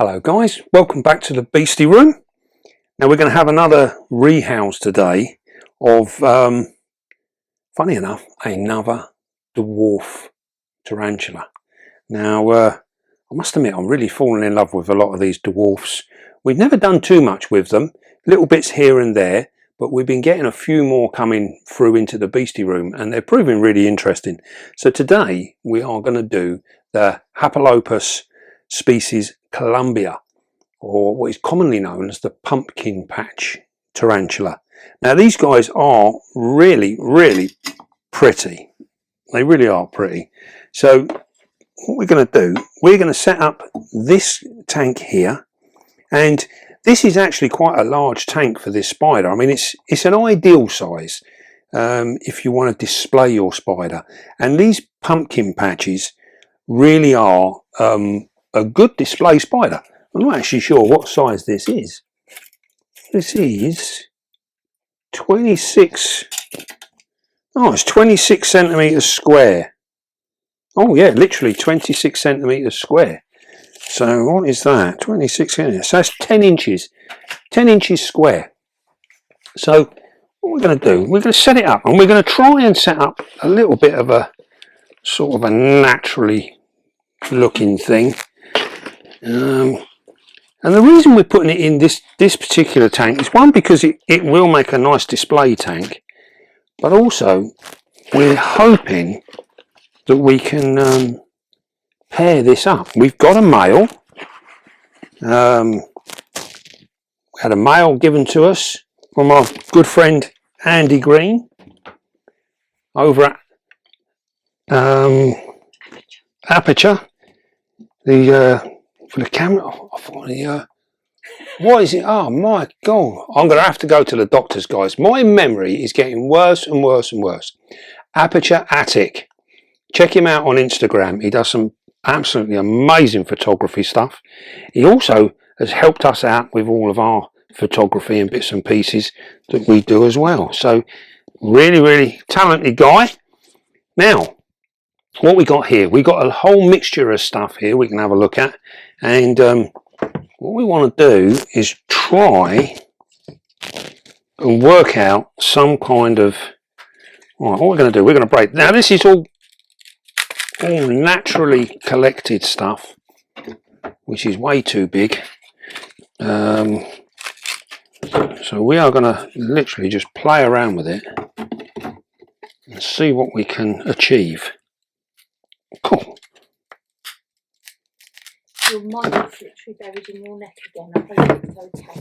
Hello guys, welcome back to the Beastie Room. Now we're going to have another rehouse today of, funny enough, another dwarf tarantula. Now I must admit I'm really falling in love with a lot of these dwarfs. We've never done too much with them, little bits here and there, but we've been getting a few more coming through into the Beastie Room and they're proving really interesting. So today we are going to do the Hapolopus species Colombia, or what is commonly known as the pumpkin patch tarantula. Now these guys are really pretty. They really are pretty. So what we're going to do, we're going to set up this tank here, and this is actually quite a large tank for this spider. I mean it's an ideal size if you want to display your spider, and these pumpkin patches really are a good display spider. I'm not actually sure what size this is. This is 26. Oh, it's 26 centimeters square. Oh yeah, literally 26 centimeters square. So what is that? 26 centimeters. So that's 10 inches. 10 inches square. So what we're going to do, we're going to set it up, and we're going to try and set up a little bit of a sort of a naturally looking thing. And the reason we're putting it in this particular tank is, one, because it will make a nice display tank, but also we're hoping that we can pair this up. We've got a male. We had a male given to us from our good friend Andy Green over at Aperture. For the camera, I thought what is it? Oh my god, I'm going to have to go to the doctors, guys. My memory is getting worse and worse and worse. Aperture Attic, check him out on Instagram. He does some absolutely amazing photography stuff. He also has helped us out with all of our photography and bits and pieces that we do as well. So really talented guy. Now what we got here, we got a whole mixture of stuff here we can have a look at, and what we want to do is try and work out some kind of, right, what we're going to do, we're going to break, now this is all naturally collected stuff, which is way too big, so we are going to literally just play around with it and see what we can achieve. Cool. Your mind is literally buried in your neck again. I hope it's okay.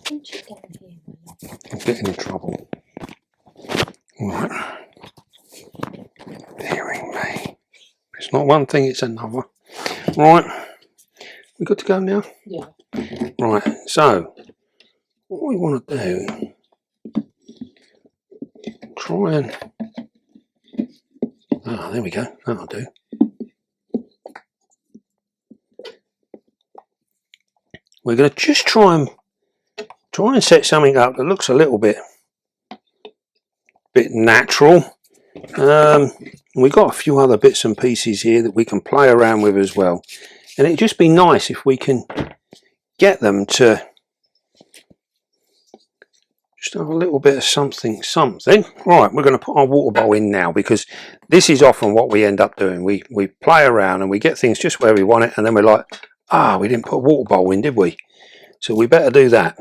Don't you down here, my love? I'm getting in trouble. Right. Hearing me. It's not one thing, it's another. Right. We good to go now? Yeah. Right. So, what we want to do, try and, ah, there we go. That'll do. We're going to just try and set something up that looks a little bit natural. We've got a few other bits and pieces here that we can play around with as well, and it'd just be nice if we can get them to just have a little bit of something. Right, we're going to put our water bowl in now, because this is often what we end up doing. We play around and we get things just where we want it, and then we're like, we didn't put a water bowl in, did we? So we better do that.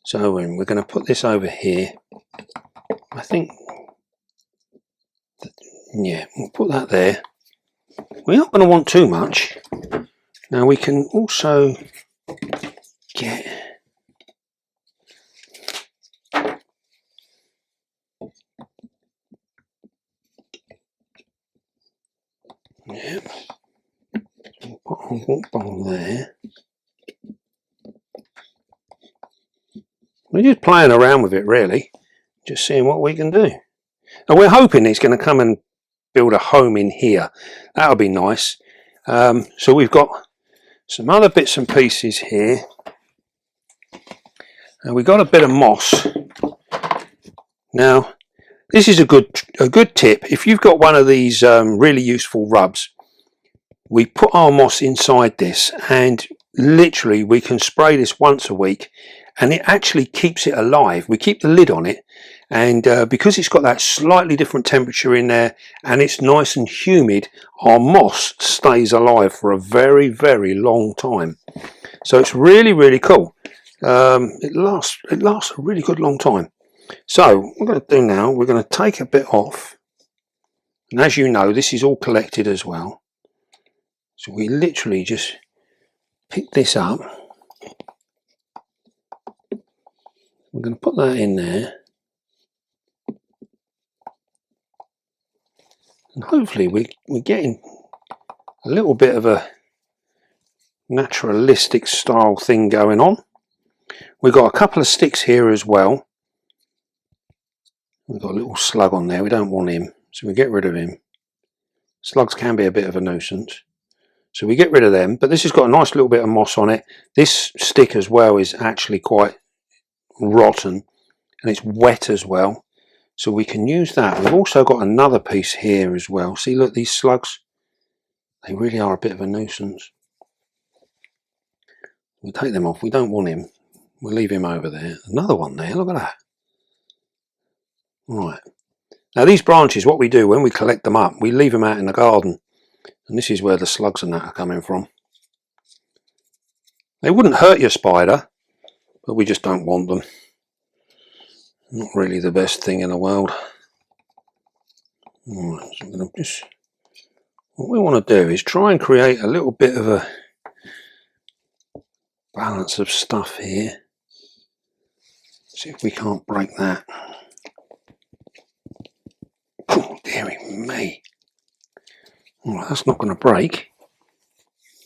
So we're going to put this over here. I think, yeah, we'll put that there. We're not going to want too much. Now we can also get, yep, we'll put our water bowl there. We're just playing around with it, really, just seeing what we can do. And we're hoping it's going to come and build a home in here. That'll be nice. So we've got some other bits and pieces here, and we've got a bit of moss. Now this is a good tip. If you've got one of these really useful rubs, we put our moss inside this, and literally we can spray this once a week, and it actually keeps it alive. We keep the lid on it, and because it's got that slightly different temperature in there and it's nice and humid, our moss stays alive for a very, very long time. So it's really, really cool. It lasts a really good long time. So what we're going to do now, we're going to take a bit off, and as you know, this is all collected as well. So we literally just pick this up. We're going to put that in there, and hopefully we're getting a little bit of a naturalistic style thing going on. We've got a couple of sticks here as well. We've got a little slug on there, we don't want him, so we get rid of him. Slugs can be a bit of a nuisance, so we get rid of them, but this has got a nice little bit of moss on it. This stick as well is actually quite rotten, and it's wet as well, so we can use that. We've also got another piece here as well. See, look, these slugs, they really are a bit of a nuisance. We'll take them off, we don't want him. We'll leave him over there. Another one there, look at that. Right. Now these branches, what we do when we collect them up, we leave them out in the garden. And this is where the slugs and that are coming from. They wouldn't hurt your spider, but we just don't want them. Not really the best thing in the world. Right, so I'm going to just... What we want to do is try and create a little bit of a balance of stuff here. See if we can't break that. Oh, dearie me. Well, that's not going to break.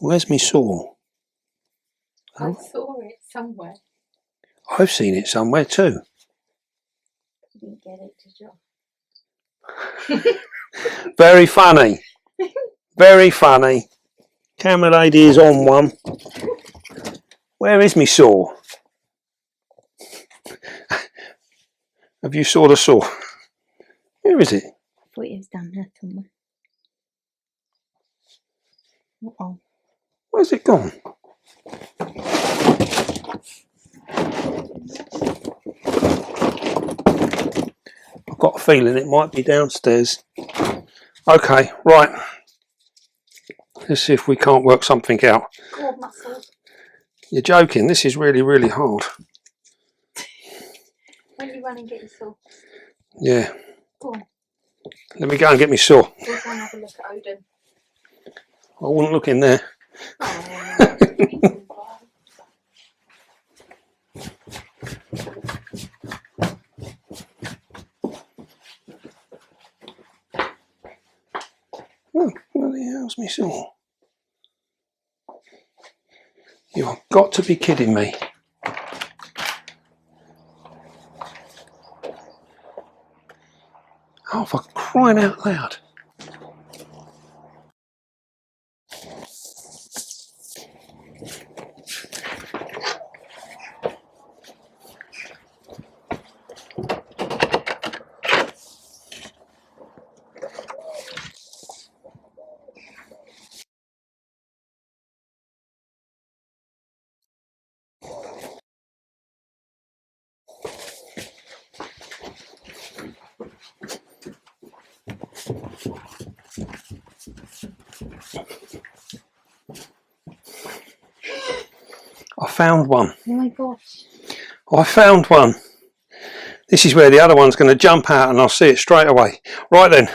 Where's my saw? I saw it somewhere. I've seen it somewhere too. You didn't get it, did you? Very funny. Very funny. Camera lady is on one. Where is my saw? Have you saw the saw? Where is it? I thought it was down there somewhere. Uh-oh. Where's it gone? I've got a feeling it might be downstairs. Okay, right. Let's see if we can't work something out. Cord muscles. You're joking, this is really, really hard. When you run and get your saw. Yeah. Go on. Let me go and get my saw. We'll go and have a look at Odin. I wouldn't look in there. Oh, bloody hell's me saw? You've got to be kidding me. Oh, for crying out loud. I found one. Oh my gosh. I found one. This is where the other one's going to jump out and I'll see it straight away. Right then,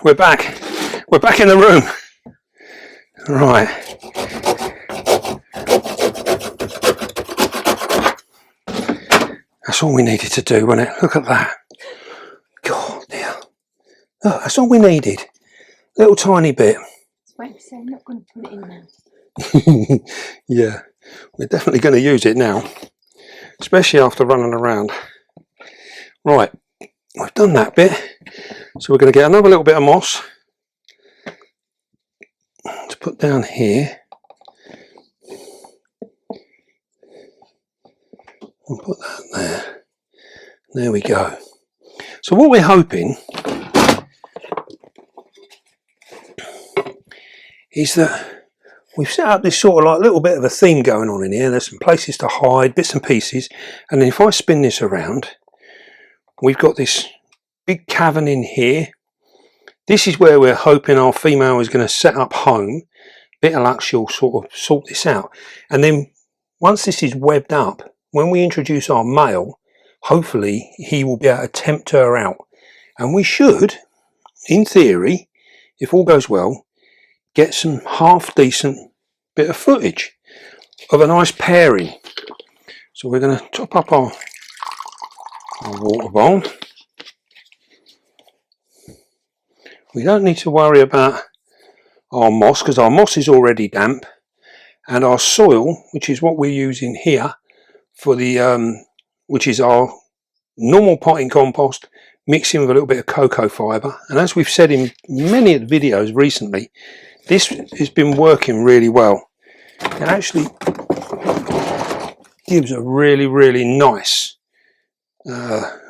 we're back. We're back in the room. Right. That's all we needed to do, wasn't it? Look at that. God, dear. Oh, that's all we needed. Little tiny bit. Wait, so I'm not going to put it in now. Yeah, we're definitely going to use it now, especially after running around. Right, we've done that bit, so we're going to get another little bit of moss to put down here. We'll put that there. There we go. So what we're hoping is that we've set up this sort of like little bit of a theme going on in here. There's some places to hide, bits and pieces, and then if I spin this around, we've got this big cavern in here. This is where we're hoping our female is going to set up home. Bit of luck, she'll sort of sort this out, and then once this is webbed up, when we introduce our male, hopefully he will be able to tempt her out, and we should, in theory, if all goes well, get some half decent bit of footage of a nice pairing. So we're going to top up our water bowl. We don't need to worry about our moss because our moss is already damp, and our soil, which is what we're using here for the which is our normal potting compost, mixing with a little bit of cocoa fibre. And as we've said in many of the videos recently, this has been working really well. It actually gives a really nice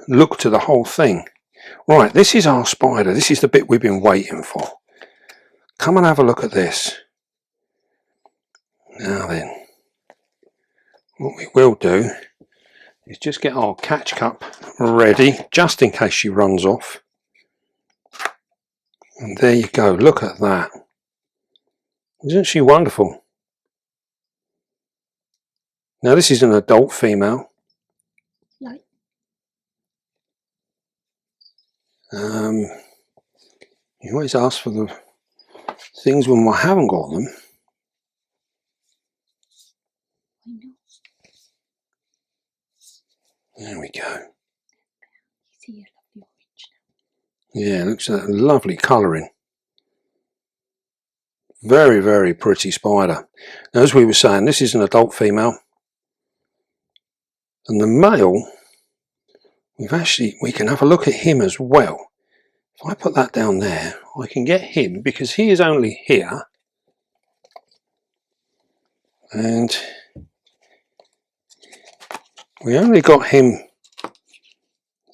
look to the whole thing. Right, this is our spider. This is the bit we've been waiting for. Come and have a look at this. Now then, what we will do is just get our catch cup ready, just in case she runs off. And there you go, look at that. Isn't she wonderful? Now this is an adult female. Like. You always ask for the things when I haven't got them. There we go. Yeah, looks at that lovely colouring. Very pretty spider. Now, as we were saying, this is an adult female, and the male, we can have a look at him as well. If I put that down there, I can get him because he is only here, and we only got him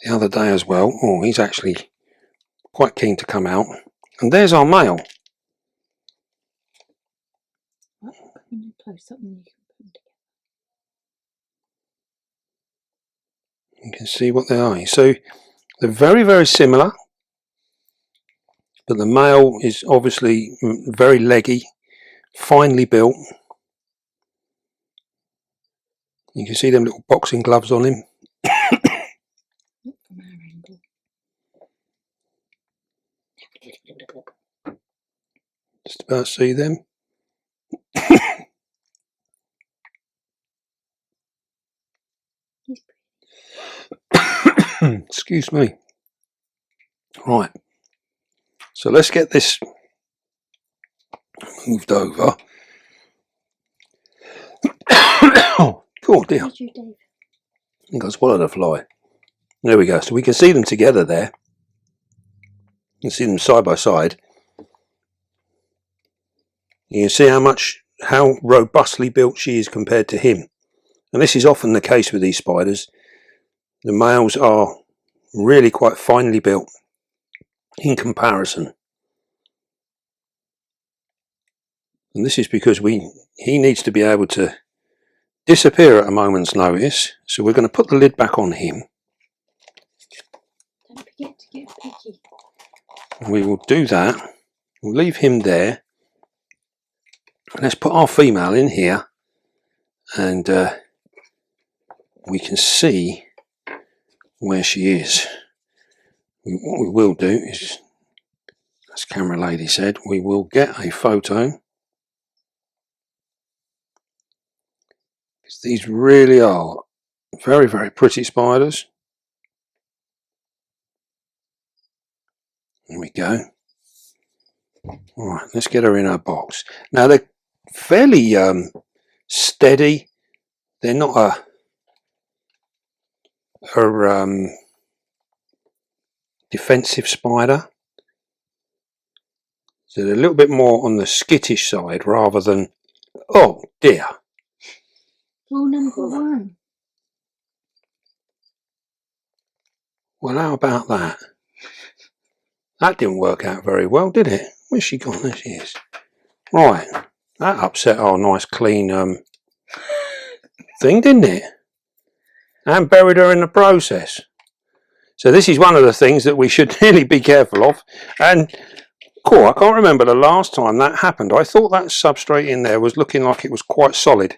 the other day as well. Oh, he's actually quite keen to come out. And there's our male. Close up and you can put them together. You can see what they are. So they're very similar, but the male is obviously very leggy, finely built. You can see them little boxing gloves on him. From our angle. Just about see them. Excuse me. Right, so let's get this moved over. Oh dear, I think I swallowed a fly. There we go, so we can see them together there. You can see them side by side. You can see how robustly built she is compared to him. And this is often the case with these spiders. The males are really quite finely built in comparison. And this is because he needs to be able to disappear at a moment's notice. So we're going to put the lid back on him. Don't forget to get picky. We will do that. We'll leave him there. And let's put our female in here, and we can see where she is. What we will do is, as camera lady said, we will get a photo. These really are very pretty spiders. There we go. Alright, let's get her in her box. Now they're fairly steady. They're not a defensive spider. So they're a little bit more on the skittish side rather than, oh dear. Rule number 1. Well, how about that? That didn't work out very well, did it? Where's she gone? There she is. Right, that upset our nice clean thing, didn't it? And buried her in the process. So this is one of the things that we should really be careful of. And cool, I can't remember the last time that happened. I thought that substrate in there was looking like it was quite solid.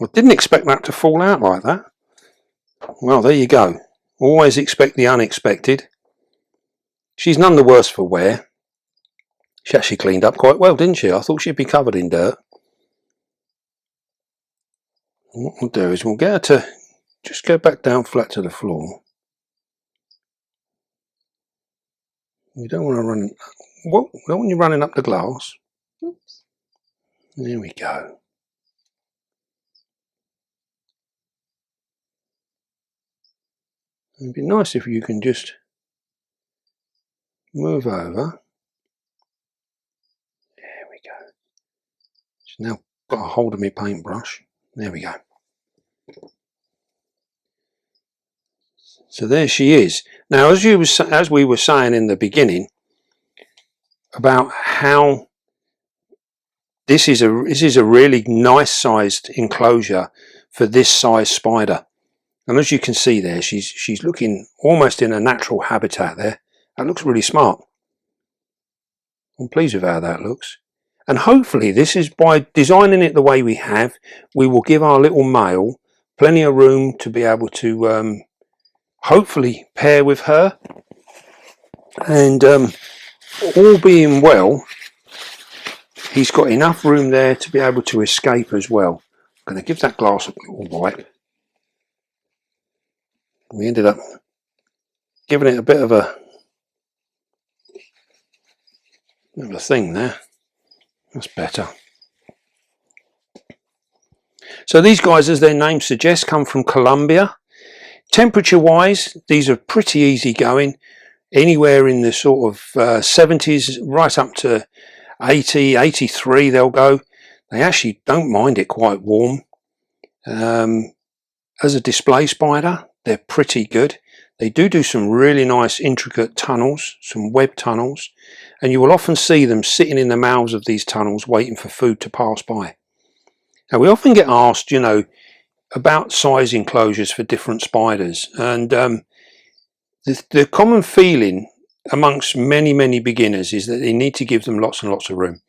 I didn't expect that to fall out like that. Well, there you go. Always expect the unexpected. She's none the worse for wear. She actually cleaned up quite well, didn't she? I thought she'd be covered in dirt. What we'll do is we'll get her to just go back down flat to the floor. You don't want to run. Well, don't want you running up the glass. Oops. There we go. It'd be nice if you can just move over. There we go. She's now got a hold of my paintbrush. There we go. So there she is. Now, as we were saying in the beginning about how this is a really nice sized enclosure for this size spider, and as you can see there, she's looking almost in a natural habitat there. That looks really smart. I'm pleased with how that looks. And hopefully this is, by designing it the way we have, we will give our little male plenty of room to be able to hopefully pair with her. And all being well, he's got enough room there to be able to escape as well. I'm going to give that glass a little wipe. We ended up giving it a bit of a thing there. That's better. So these guys, as their name suggests, come from Colombia. Temperature wise, these are pretty easy going, anywhere in the sort of 70s right up to 80, 83 they'll go. They actually don't mind it quite warm. As a display spider, they're pretty good. They do some really nice intricate tunnels, some web tunnels, and you will often see them sitting in the mouths of these tunnels waiting for food to pass by. Now, we often get asked, you know, about size enclosures for different spiders, and the common feeling amongst many beginners is that they need to give them lots and lots of room.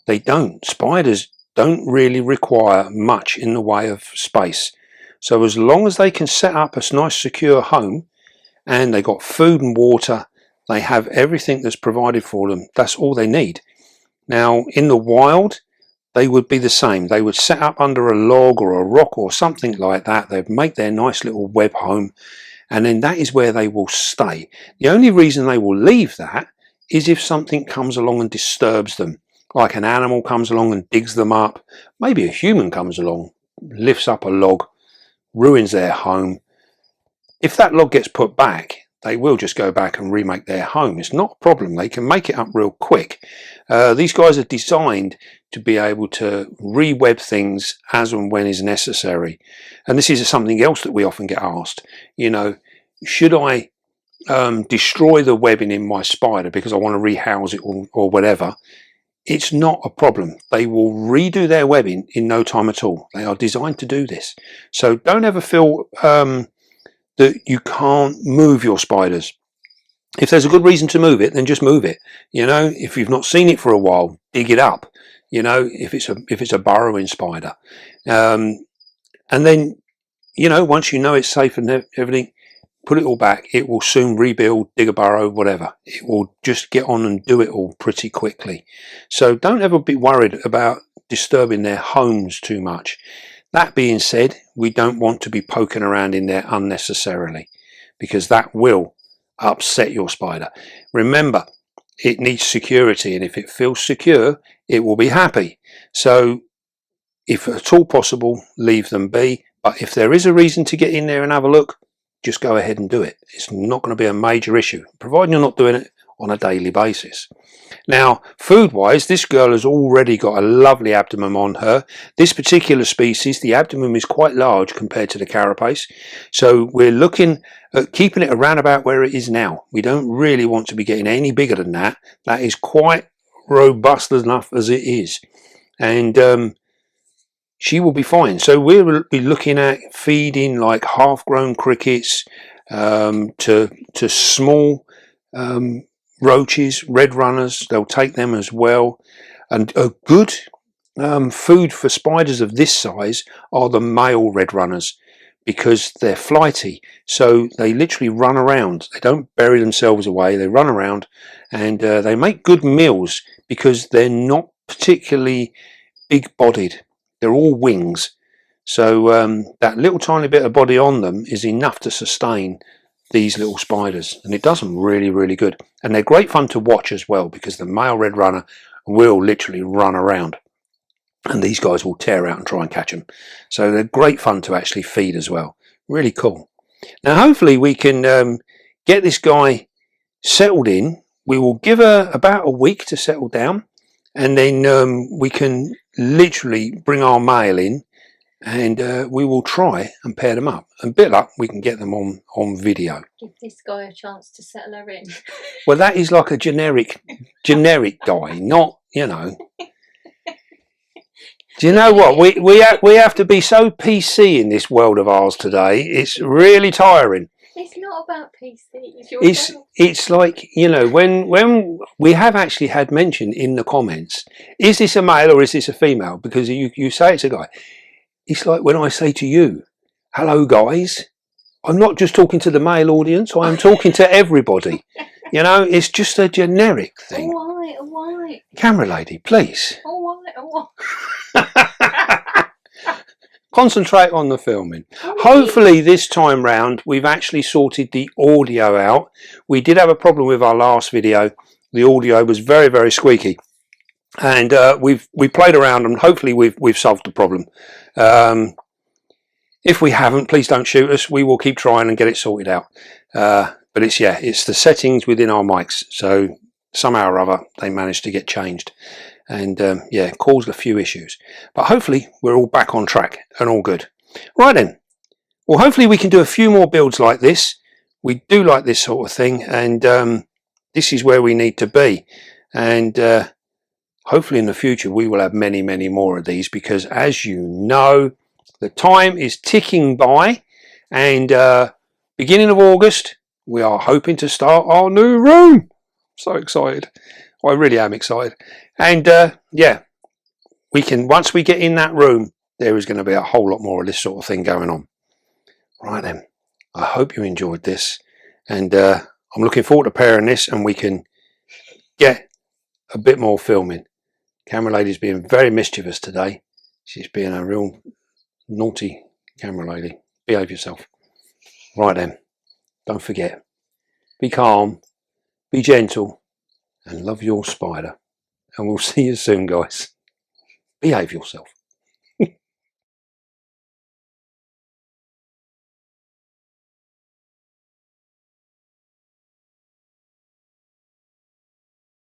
They don't. Spiders don't really require much in the way of space. So as long as they can set up a nice secure home and they got food and water, they have everything that's provided for them. That's all they need. Now, in the wild, they would be the same. They would set up under a log or a rock or something like that. They'd make their nice little web home, and then that is where they will stay. The only reason they will leave that is if something comes along and disturbs them, like an animal comes along and digs them up. Maybe a human comes along, lifts up a log, ruins their home. If that log gets put back, they will just go back and remake their home. It's not a problem. They can make it up real quick. These guys are designed to be able to re-web things as and when is necessary. And this is something else that we often get asked. You know, should I destroy the webbing in my spider because I want to rehouse it or whatever? It's not a problem. They will redo their webbing in no time at all. They are designed to do this. So don't ever feel that you can't move your spiders. If there's a good reason to move it, then just move it. You know, if you've not seen it for a while, dig it up. You know, if it's a burrowing spider, and then, you know, once you know it's safe and everything, put it all back. It will soon rebuild, dig a burrow, whatever. It will just get on and do it all pretty quickly. So don't ever be worried about disturbing their homes too much. That being said, we don't want to be poking around in there unnecessarily, because that will upset your spider. Remember, it needs security, and if it feels secure, it will be happy. So if at all possible, leave them be. But if there is a reason to get in there and have a look, just go ahead and do it. It's not going to be a major issue, providing you're not doing it on a daily basis. Now, food-wise, this girl has already got a lovely abdomen on her. This particular species, the abdomen is quite large compared to the carapace. So we're looking at keeping it around about where it is now. We don't really want to be getting any bigger than that. That is quite robust enough as it is, and she will be fine. So we'll be looking at feeding like half-grown crickets to small roaches, red runners. They'll take them as well. And a good food for spiders of this size are the male red runners, because they're flighty, so they literally run around. They don't bury themselves away, they run around, and they make good meals because they're not particularly big bodied. They're all wings, so that little tiny bit of body on them is enough to sustain these little spiders, and it does them really good. And they're great fun to watch as well, because the male red runner will literally run around, and these guys will tear out and try and catch them. So they're great fun to actually feed as well. Really cool. Now hopefully we can get this guy settled in. We will give her about a week to settle down, and then we can literally bring our male in, and we will try and pair them up. And bit luck, we can get them on video. Give this guy a chance to settle her in. Well, that is like a generic guy, not, you know. Do you know what? We have to be so PC in this world of ours today. It's really tiring. It's not about PC. It's like, you know, when we have actually had mention in the comments, is this a male or is this a female? Because you say it's a guy. It's like when I say to you, hello guys, I'm not just talking to the male audience, I am talking to everybody. You know, it's just a generic thing. All right. Camera lady, please. All right. Concentrate on the filming. Hopefully this time round we've actually sorted the audio out. We did have a problem with our last video. The audio was very squeaky, and we played around, and hopefully we've solved the problem. If we haven't, please don't shoot us. We will keep trying and get it sorted out. But it's the settings within our mics, so somehow or other they managed to get changed, and caused a few issues, but hopefully we're all back on track and all good. Right then, well, hopefully we can do a few more builds like this. We do like this sort of thing, and this is where we need to be, and hopefully in the future we will have many more of these, because as you know, the time is ticking by, and beginning of August we are hoping to start our new room. So excited. I really am excited. And we can, once we get in that room, there is going to be a whole lot more of this sort of thing going on. Right then, I hope you enjoyed this, and I'm looking forward to pairing this, and we can get a bit more filming. Camera lady's being very mischievous today. She's being a real naughty camera lady. Behave yourself. Right then, don't forget, be calm, be gentle, and love your spider. And we'll see you soon, guys. Behave yourself.